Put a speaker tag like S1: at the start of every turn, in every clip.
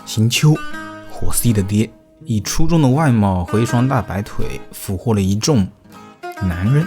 S1: 行秋，火 C 的爹，以出众的外貌和一双大白腿俘获了一众男人。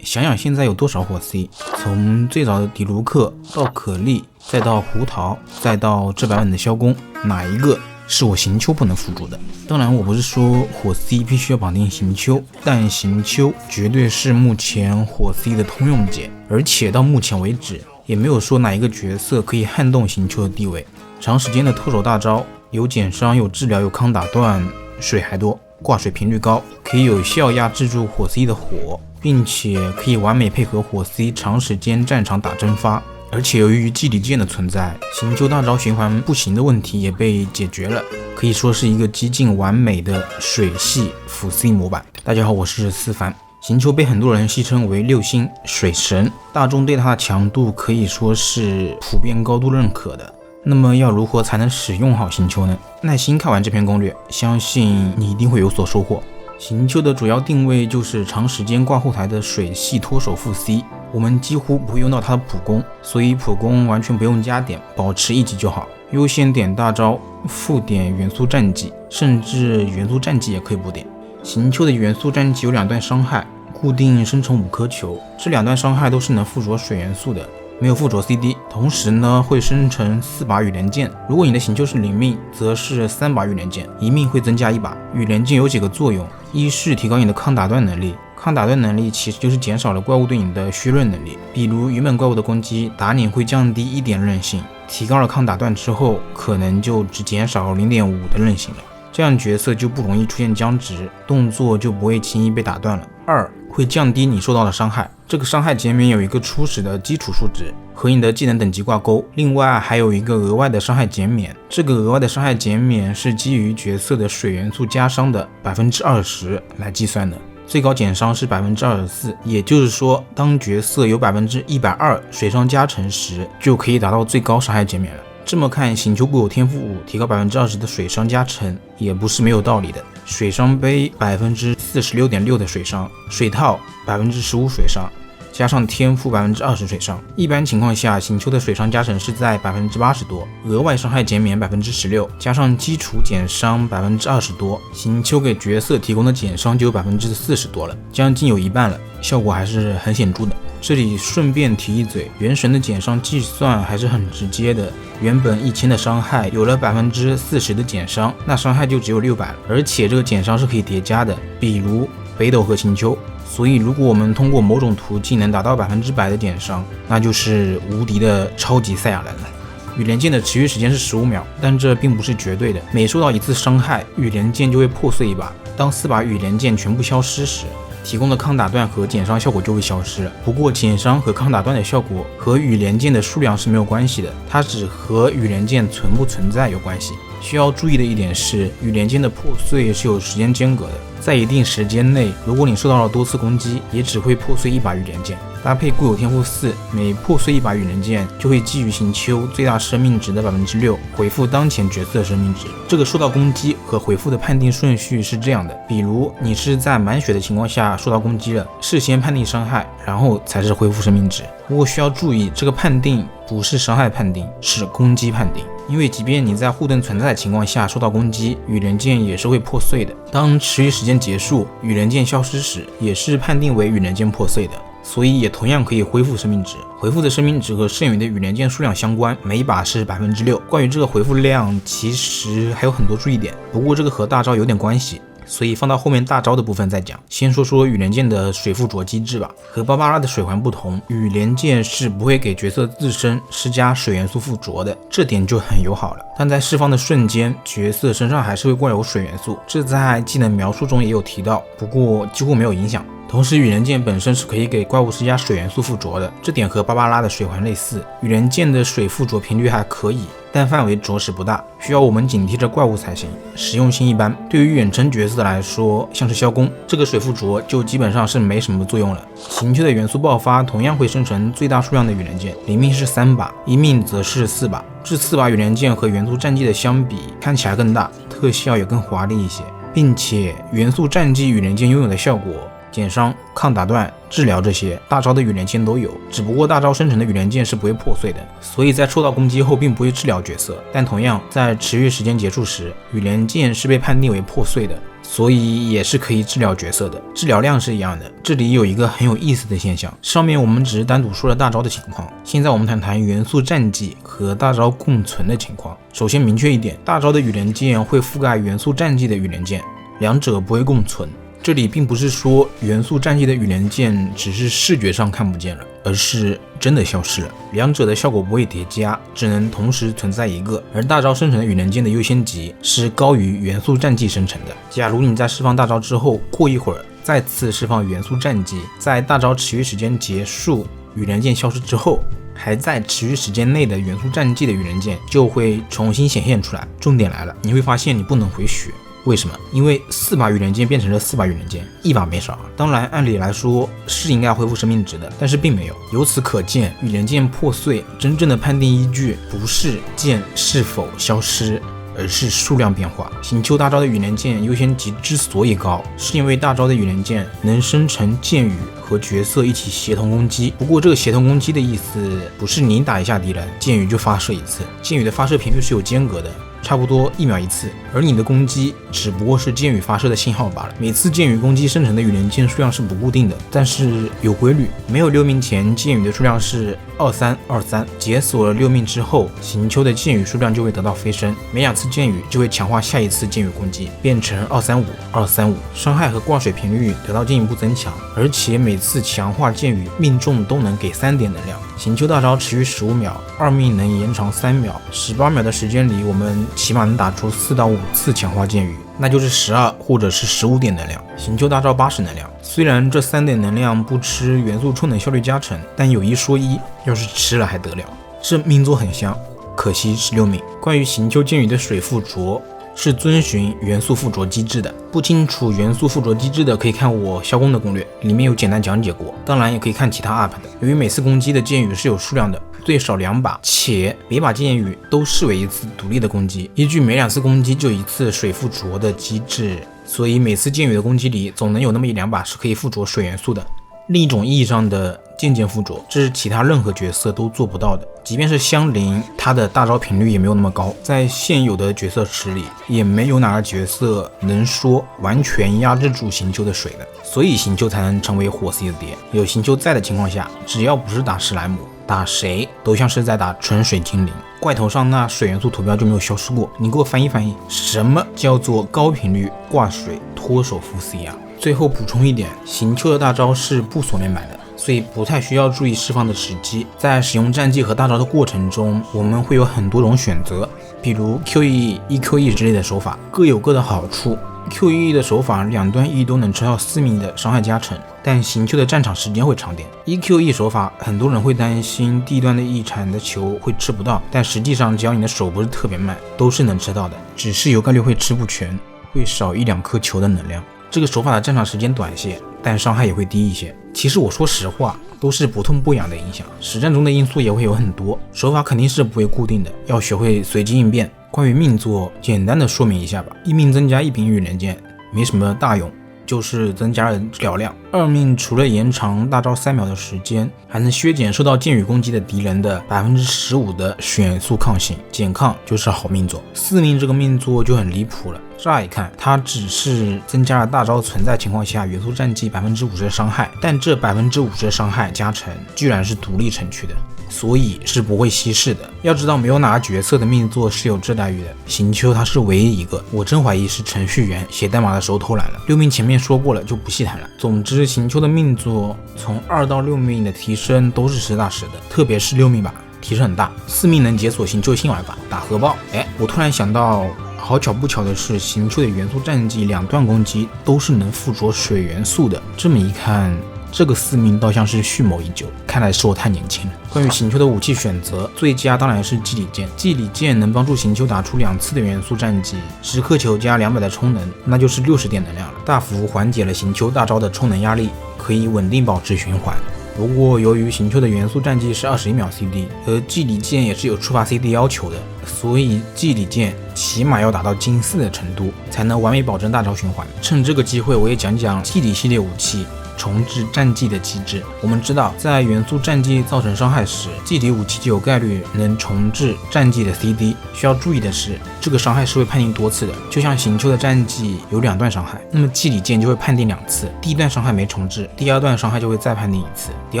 S1: 想想现在有多少火 C， 从最早的迪卢克到可莉，再到胡桃，再到这版本的萧公，哪一个是我行秋不能辅助的？当然我不是说火 C 必须要绑定行秋，但行秋绝对是目前火 C 的通用解，而且到目前为止也没有说哪一个角色可以撼动行秋的地位。长时间的特手大招，有减伤，有治疗，有抗打断，水还多，挂水频率高，可以有效压制住火 C 的火，并且可以完美配合火 C 长时间战场打蒸发。而且由于祭礼剑的存在，行秋大招循环不行的问题也被解决了，可以说是一个几近完美的水系辅 C 模板。大家好，我是思凡。行秋被很多人戏称为6星水神，大众对它的强度可以说是普遍高度认可的。那么要如何才能使用好行秋呢？耐心看完这篇攻略，相信你一定会有所收获。行秋的主要定位就是长时间挂后台的水系脱手副 C， 我们几乎不会用到它的普攻，所以普攻完全不用加点，保持1级就好。优先点大招，副点元素战技，甚至元素战技也可以不点。行秋的元素战技有2段伤害，固定生成5颗球，这2段伤害都是能附着水元素的，没有附着 CD， 同时呢会生成4把羽连剑。如果你的行秋是0命，则是3把羽连剑，1命会增加1把。羽连剑有几个作用，一是提高你的抗打断能力，抗打断能力其实就是减少了怪物对你的削弱能力，比如原本怪物的攻击打你会降低1点韧性，提高了抗打断之后，可能就只减少 0.5 的韧性了，这样角色就不容易出现僵直，动作就不会轻易被打断了。2会降低你受到的伤害，这个伤害减免有一个初始的基础数值，和你的技能等级挂钩，另外还有一个额外的伤害减免，这个额外的伤害减免是基于角色的水元素加伤的 20% 来计算的，最高减伤是 24%， 也就是说当角色有 120% 水伤加成时，就可以达到最高伤害减免了。这么看，行秋固有天赋5提高 20% 的水伤加成也不是没有道理的。水伤杯 46.6% 的水伤，水套 15% 水伤，加上天赋 20% 水伤，一般情况下行秋的水伤加成是在 80% 多，额外伤害减免 16%， 加上基础减伤 20% 多，行秋给角色提供的减伤就有 40% 多了，将近有一半了，效果还是很显著的。这里顺便提一嘴，原神的减伤计算还是很直接的，原本1000的伤害有了 40% 的减伤，那伤害就只有600了，而且这个减伤是可以叠加的，比如北斗和行秋。所以如果我们通过某种途径能达到100%的减伤，那就是无敌的超级赛亚人了。羽连剑的持续时间是15秒，但这并不是绝对的，每受到1次伤害，羽连剑就会破碎一把，当4把羽连剑全部消失时，提供的抗打断和减伤效果就会消失了。不过减伤和抗打断的效果和羽连剑的数量是没有关系的，它只和羽连剑存不存在有关系。需要注意的一点是，羽连剑的破碎是有时间间隔的，在一定时间内，如果你受到了多次攻击，也只会破碎1把羽连剑。搭配固有天赋4，每破碎1把羽连剑，就会基于行秋最大生命值的 6% 回复当前角色的生命值。这个受到攻击和回复的判定顺序是这样的，比如你是在满血的情况下受到攻击了，事先判定伤害，然后才是恢复生命值。不过需要注意，这个判定不是伤害判定，是攻击判定，因为即便你在护盾存在的情况下受到攻击，羽连剑也是会破碎的。当持续时间结束，羽连剑消失时，也是判定为羽连剑破碎的，所以也同样可以恢复生命值。回复的生命值和剩余的羽连剑数量相关，每一把是 6%。 关于这个回复量其实还有很多注意点，不过这个和大招有点关系，所以放到后面大招的部分再讲。先说说羽连剑的水附着机制吧。和芭芭拉的水环不同，羽连剑是不会给角色自身施加水元素附着的，这点就很友好了。但在释放的瞬间，角色身上还是会挂有水元素，这在技能描述中也有提到，不过几乎没有影响。同时羽连剑本身是可以给怪物施加水元素附着的，这点和芭芭拉的水环类似。羽连剑的水附着频率还可以，但范围着实不大，需要我们警惕着怪物才行，实用性一般。对于远程角色来说，像是萧公，这个水附着就基本上是没什么作用了。行秋的元素爆发同样会生成最大数量的羽连剑，0命是3把，1命则是4把。这4把羽连剑和元素战技的相比，看起来更大，特效也更华丽一些，并且元素战技羽连剑拥有的效果减伤、抗打断、治疗这些大招的羽连剑都有，只不过大招生成的羽连剑是不会破碎的，所以在受到攻击后并不会治疗角色。但同样，在持续时间结束时，羽连剑是被判定为破碎的，所以也是可以治疗角色的，治疗量是一样的。这里有一个很有意思的现象，上面我们只是单独说了大招的情况，现在我们谈谈元素战绩和大招共存的情况。首先明确一点，大招的羽连剑会覆盖元素战绩的羽连剑，两者不会共存。这里并不是说元素战绩的羽连剑只是视觉上看不见了，而是真的消失了，两者的效果不会叠加，只能同时存在一个。而大招生成的羽连剑的优先级是高于元素战绩生成的。假如你在释放大招之后，过一会儿再次释放元素战绩，在大招持续时间结束，羽连剑消失之后，还在持续时间内的元素战绩的羽连剑就会重新显现出来。重点来了，你会发现你不能回血。为什么？因为4把羽连剑变成了4把羽连剑，1把没少。当然按理来说是应该恢复生命值的，但是并没有。由此可见，羽连剑破碎真正的判定依据不是剑是否消失，而是数量变化。醒秋大招的羽连剑优先级之所以高，是因为大招的羽连剑能生成剑羽和角色一起协同攻击。不过这个协同攻击的意思不是你打一下敌人，剑羽就发射一次，剑羽的发射频率是有间隔的，差不多1秒1次，而你的攻击只不过是剑羽发射的信号罢了。每次剑羽攻击生成的羽连剑数量是不固定的，但是有规律。没有6命前，剑羽的数量是2323，解锁了6命之后，醒秋的剑羽数量就会得到飞升，每2次剑羽就会强化下一次剑羽攻击，变成235，伤害和挂水频率得到进一步增强，而且每次强化剑羽命中都能给3点能量。醒秋大招持续15秒，2命能延长3秒，18秒的时间里，我们起码能打出4到5次强化剑羽，那就是12或者是15点能量。醒秋大招80能量，虽然这3点能量不吃元素充能效率加成，但有一说一，要是吃了还得了，这命座很香，可惜是6命。关于醒秋剑羽的水附着是遵循元素附着机制的，不清楚元素附着机制的可以看我消攻的攻略，里面有简单讲解过，当然也可以看其他 UP 的。由于每次攻击的剑羽是有数量的，最少2把，且每把剑羽都视为一次独立的攻击，依据每2次攻击就1次水附着的机制，所以每次剑羽的攻击里总能有那么1-2把是可以附着水元素的。另一种意义上的剑附着，这是其他任何角色都做不到的，即便是香菱，它的大招频率也没有那么高，在现有的角色池里也没有哪个角色能说完全压制住醒秋的水的，所以醒秋才能成为火 C 的爹。有醒秋在的情况下，只要不是打史莱姆，打谁都像是在打纯水精灵。怪头上那水元素图标就没有消失过，你给我翻译翻译，什么叫做高频率挂水脱手副 C 啊？最后补充一点，醒秋的大招是不锁面板的，所以不太需要注意释放的时机。在使用战绩和大招的过程中，我们会有很多种选择，比如 QE、EQE 之类的手法，各有各的好处。QE 的手法两端 E 都能吃到4命的伤害加成，但醒秋的战场时间会长点。EQE 手法很多人会担心地端的 E 产的球会吃不到，但实际上只要你的手不是特别慢，都是能吃到的，只是有概率会吃不全，会少1-2颗球的能量。这个手法的战场时间短些，但伤害也会低一些。其实我说实话，都是不痛不痒的影响，实战中的因素也会有很多，手法肯定是不会固定的，要学会随机应变。关于命座，简单的说明一下吧。1命增加1柄羽连剑，没什么大用，就是增加了治疗量。2命除了延长大招3秒的时间，还能削减受到剑羽攻击的敌人的 15% 的选素抗性，减抗就是好命座。4命这个命座就很离谱了，乍一看它只是增加了大招存在情况下元素战绩 50% 的伤害，但这 50% 的伤害加成居然是独立成区的，所以是不会稀释的。要知道没有哪个角色的命座是有这待遇的，醒秋它是唯一一个，我真怀疑是程序员写代码的时候偷懒了。6命前面说过了，就不细谈了。总之醒秋的命座从2到6命的提升都是实打实的，特别是6命吧，提升很大。4命能解锁醒秋新玩法打核爆。我突然想到，好巧不巧的是，醒秋的元素战绩2段攻击都是能附着水元素的，这么一看，这个4命倒像是蓄谋已久，看来是我太年轻了。关于醒秋的武器选择，最佳当然是祭礼剑。祭礼剑能帮助醒秋打出2次的元素战绩，10颗球加200的充能，那就是60点能量了，大幅缓解了醒秋大招的充能压力，可以稳定保持循环。不过由于醒秋的元素战绩是21秒 CD， 而祭礼剑也是有触发 CD 要求的，所以祭礼剑起起码要达到金4的程度，才能完美保证大招循环。趁这个机会，我也讲讲祭礼系列武器重置战绩的机制。我们知道，在元素战绩造成伤害时，祭礼武器就有概率能重置战绩的 CD。需要注意的是，这个伤害是会判定多次的，就像行秋的战绩有2段伤害，那么祭礼剑就会判定2次，第1段伤害没重置，第2段伤害就会再判定1次。迪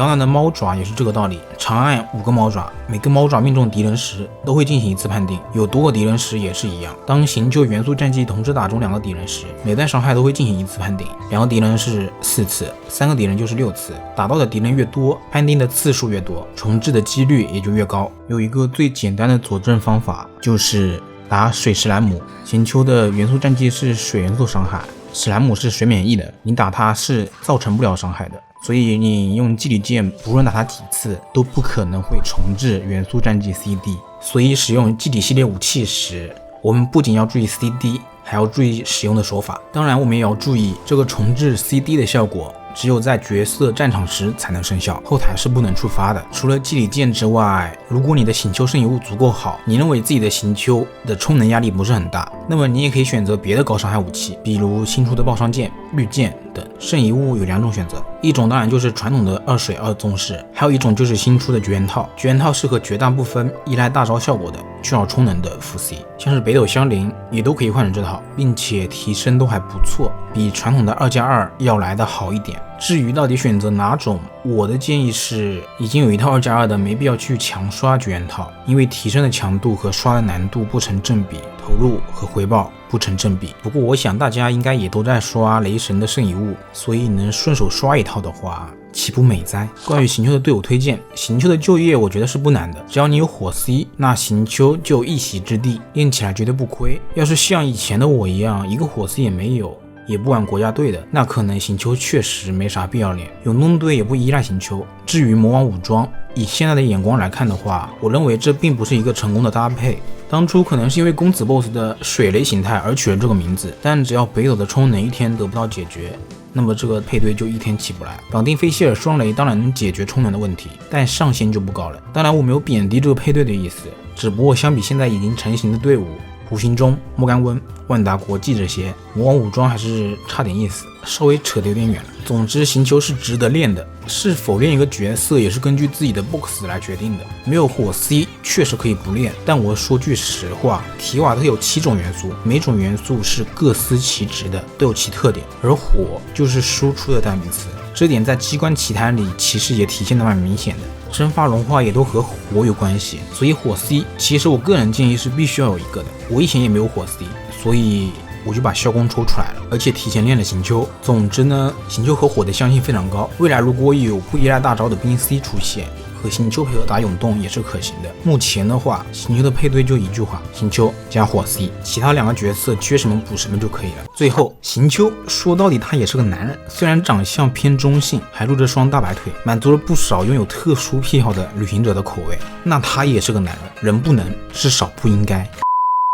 S1: 奥娜的猫爪也是这个道理，长按5个猫爪，每个猫爪命中敌人时都会进行1次判定，有多个敌人时也是一样。当行秋元素战绩同时打中2个敌人时，每段伤害都会进行1次判定，2个敌人是4次，3个敌人就是6次，打到的敌人越多，判定的次数越多，重置的几率也就越高。有一个最简单的佐证方法，就是打水史莱姆。行秋的元素战绩是水元素伤害，史莱姆是水免疫的，你打它是造成不了伤害的，所以你用祭礼剑不论打它几次都不可能会重置元素战绩 CD。 所以使用祭礼系列武器时，我们不仅要注意 CD， 还要注意使用的手法。当然我们也要注意这个重置 CD 的效果只有在角色战场时才能生效，后台是不能触发的。除了祭礼剑之外，如果你的行秋圣遗物足够好，你认为自己的行秋的充能压力不是很大，那么你也可以选择别的高伤害武器，比如新出的爆伤剑、绿剑等。圣遗物有2种选择，一种当然就是传统的2水2宗室，还有一种就是新出的绝缘套。绝缘套适合绝大部分依赖大招效果的缺少充能的副 C， 像是北斗香菱也都可以换成这套，并且提升都还不错，比传统的2+2要来的好一点。至于到底选择哪种，我的建议是，已经有一套2+2的没必要去强刷绝缘套，因为提升的强度和刷的难度不成正比，投入和回报不成正比。不过我想大家应该也都在刷雷神的圣遗物，所以能顺手刷一套的话岂不美哉。关于行秋的队伍推荐，行秋的就业我觉得是不难的，只要你有火 C， 那行秋就有一席之地，练起来绝对不亏。要是像以前的我一样，一个火 C 也没有，也不玩国家队的，那可能行秋确实没啥必要练，有弄队也不依赖行秋。至于魔王武装，以现在的眼光来看的话，我认为这并不是一个成功的搭配。当初可能是因为公子 BOSS 的水雷形态而取了这个名字，但只要北斗的充能1天得不到解决，那么这个配对就1天起不来。绑定菲希尔双雷当然能解决充能的问题，但上限就不高了。当然我没有贬低这个配对的意思，只不过相比现在已经成型的队伍，胡星中、莫甘温、万达国际这些，魔王武装还是差点意思，稍微扯得有点远了。总之行秋是值得练的，是否练一个角色也是根据自己的 box 来决定的。没有火 C 确实可以不练，但我说句实话，提瓦特有7种元素，每种元素是各司其职的，都有其特点，而火就是输出的代名词，这点在机关奇谭里其实也体现得蛮明显的。蒸发融化也都和火有关系，所以火 C 其实我个人建议是必须要有一个的。我以前也没有火 C， 所以我就把萧公抽出来了，而且提前练了行秋。总之呢，行秋和火的相性非常高，未来如果有不依赖大招的兵 C 出现，和行秋配合打涌动也是可行的。目前的话，行秋的配对就一句话，行秋加火 C， 其他2个角色缺什么补什么就可以了。最后，行秋说到底他也是个男人，虽然长相偏中性，还露着双大白腿，满足了不少拥有特殊癖好的旅行者的口味，那他也是个男人，人不能，至少不应该。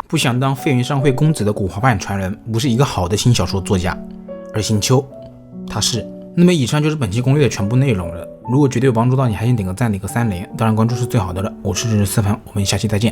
S1: 不想当废云上会公子的古华版传人不是一个好的新小说作家，而行秋他是。那么以上就是本期攻略的全部内容了，如果觉得有帮助到你，还请点个赞点个3连，当然关注是最好的了。我是思凡，我们下期再见。